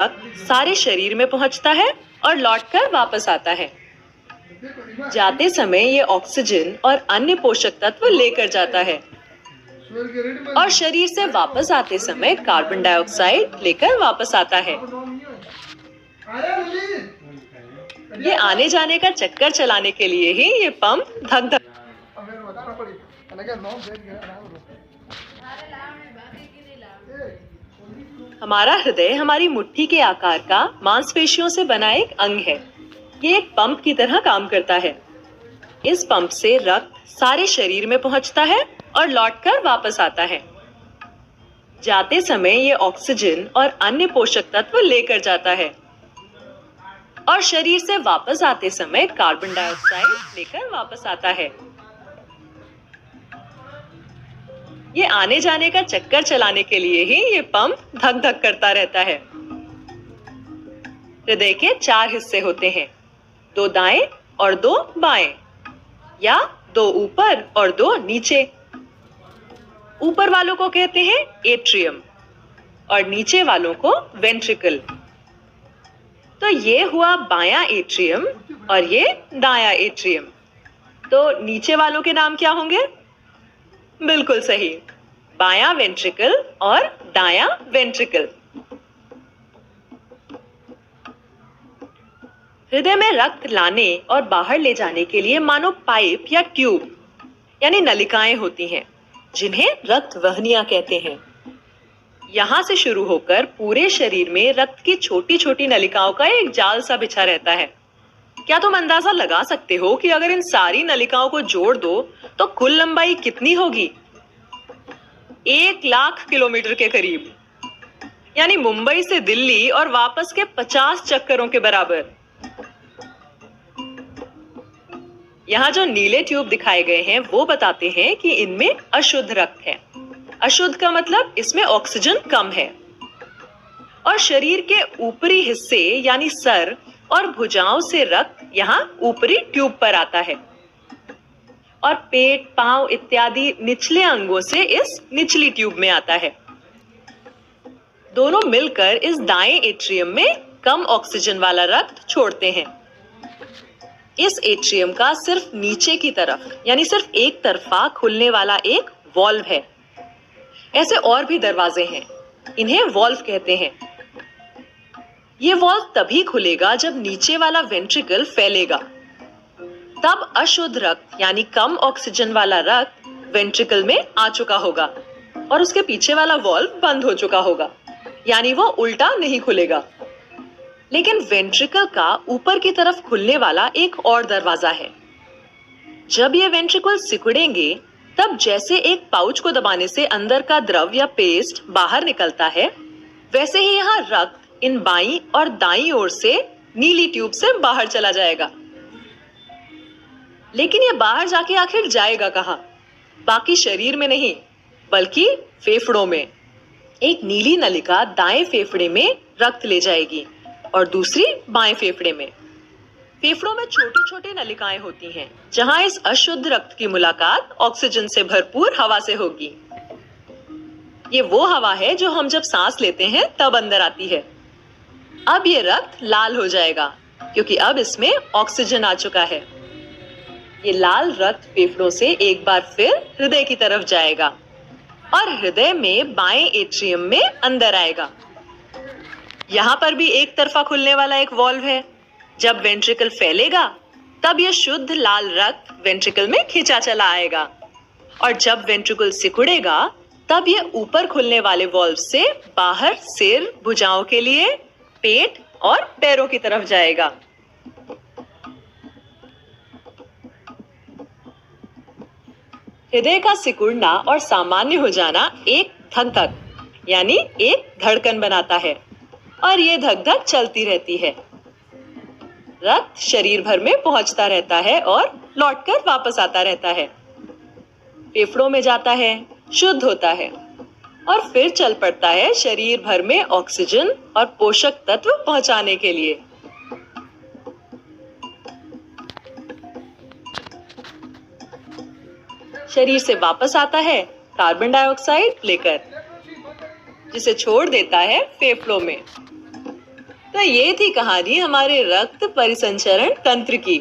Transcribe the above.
रक्त सारे शरीर में पहुंचता है और लौटकर वापस आता है। जाते समय ये ऑक्सीजन और अन्य पोषक तत्व लेकर जाता है और शरीर से वापस आते समय कार्बन डाइऑक्साइड लेकर वापस आता है। ये आने जाने का चक्कर चलाने के लिए ही ये पंप धक धक। हमारा हृदय हमारी मुट्ठी के आकार का मांसपेशियों से बना एक अंग है। ये एक पंप की तरह काम करता है। इस पंप से रक्त सारे शरीर में पहुंचता है और लौटकर वापस आता है। जाते समय ये ऑक्सीजन और अन्य पोषक तत्व लेकर जाता है और शरीर से वापस आते समय कार्बन डाइऑक्साइड लेकर वापस आता है। ये आने जाने का चक्कर चलाने के लिए ही ये पंप धक धक करता रहता है। हृदय के 4 हिस्से होते हैं, 2 दाएं और 2 बाएं, या 2 ऊपर और 2 नीचे। ऊपर वालों को कहते हैं एट्रियम और नीचे वालों को वेंट्रिकल। तो ये हुआ बायां एट्रियम और ये दायां एट्रियम। तो नीचे वालों के नाम क्या होंगे? बिल्कुल सही, बायां वेंट्रिकल और दायां वेंट्रिकल। हृदय में रक्त लाने और बाहर ले जाने के लिए मानो पाइप या ट्यूब यानी नलिकाएं होती हैं, जिन्हें रक्त वहनियां कहते हैं। यहाँ से शुरू होकर पूरे शरीर में रक्त की छोटी छोटी नलिकाओं का एक जाल सा बिछा रहता है। क्या तुम अंदाजा लगा सकते हो कि अगर इन सारी नलिकाओं को जोड़ दो तो कुल लंबाई कितनी होगी? 1,00,000 किलोमीटर के करीब, यानी मुंबई से दिल्ली और वापस के 50 चक्करों के बराबर। यहाँ जो नीले ट्यूब दिखाए गए हैं वो बताते हैं कि इनमें अशुद्ध रक्त है। अशुद्ध का मतलब इसमें ऑक्सीजन कम है। और शरीर के ऊपरी हिस्से यानी सर और भुजाओं से रक्त यहाँ ऊपरी ट्यूब पर आता है और पेट, पांव इत्यादि निचले अंगों से इस निचली ट्यूब में आता है। दोनों मिलकर इस दाएं एट्रियम में कम ऑक्सीजन वाला रक्त छोड़ते हैं। इस एट्रियम का सिर्फ नीचे की तरफ यानी सिर्फ एक तरफा खुलने वाला एक वॉल्व है। ऐसे और भी दरवाजे हैं, इन्हें वॉल्व कहते हैं। ये वॉल्व तभी खुलेगा जब नीचे वाला वेंट्रिकल फैलेगा। तब अशुद्ध रक्त यानी कम ऑक्सीजन वाला रक्त वेंट्रिकल में आ चुका होगा और उसके पीछे वाला वॉल्व बंद हो चुका होगा, यानी वो उल्टा नहीं खुलेगा। लेकिन वेंट्रिकल का ऊपर की तरफ खुलने वाला एक और दरवाजा है। जब ये वेंट्रिकल सिकुड़ेंगे तब जैसे एक पाउच को दबाने से अंदर का द्रव या पेस्ट बाहर निकलता है, वैसे ही यहाँ रक्त इन बाईं और दाईं ओर से नीली ट्यूब से बाहर चला जाएगा। लेकिन ये बाहर जाके आखिर जाएगा कहाँ? बाकी शरीर में नहीं, बल्कि फेफड़ों में। एक नीली नलिका दाएं फेफड़े में रक्त ले जाएगी और दूसरी बाएं फेफड़े में। फेफड़ों में छोटी छोटी नलिकाएं होती हैं, जहां इस अशुद्ध रक्त की मुलाकात ऑक्सीजन से भरपूर हवा से होगी। ये वो हवा है जो हम जब सांस लेते हैं तब अंदर आती है। अब ये रक्त लाल हो जाएगा क्योंकि अब इसमें ऑक्सीजन आ चुका है। ये लाल रक्त फेफड़ों से एक बार फिर हृदय की तरफ जाएगा और हृदय में बाएं एट्रियम में अंदर आएगा। यहाँ पर भी एक तरफा खुलने वाला एक वॉल्व है। जब वेंट्रिकल फैलेगा तब यह शुद्ध लाल रक्त वेंट्रिकल में खींचा चला आएगा और जब वेंट्रिकल सिकुड़ेगा तब यह ऊपर खुलने वाले वॉल्व से बाहर सिर, भुजाओं के लिए, पेट और पैरों की तरफ जाएगा। हृदय का सिकुड़ना और सामान्य हो जाना एक धक धक यानी एक धड़कन बनाता है और ये धक धक चलती रहती है। रक्त शरीर भर में पहुंचता रहता है और लौटकर वापस आता रहता है। फेफड़ों में जाता है, शुद्ध होता है और फिर चल पड़ता है शरीर भर में ऑक्सीजन और पोषक तत्व पहुंचाने के लिए। शरीर से वापस आता है कार्बन डाइऑक्साइड लेकर, जिसे छोड़ देता है फेफड़ों में। तो ये थी कहानी हमारे रक्त परिसंचरण तंत्र की।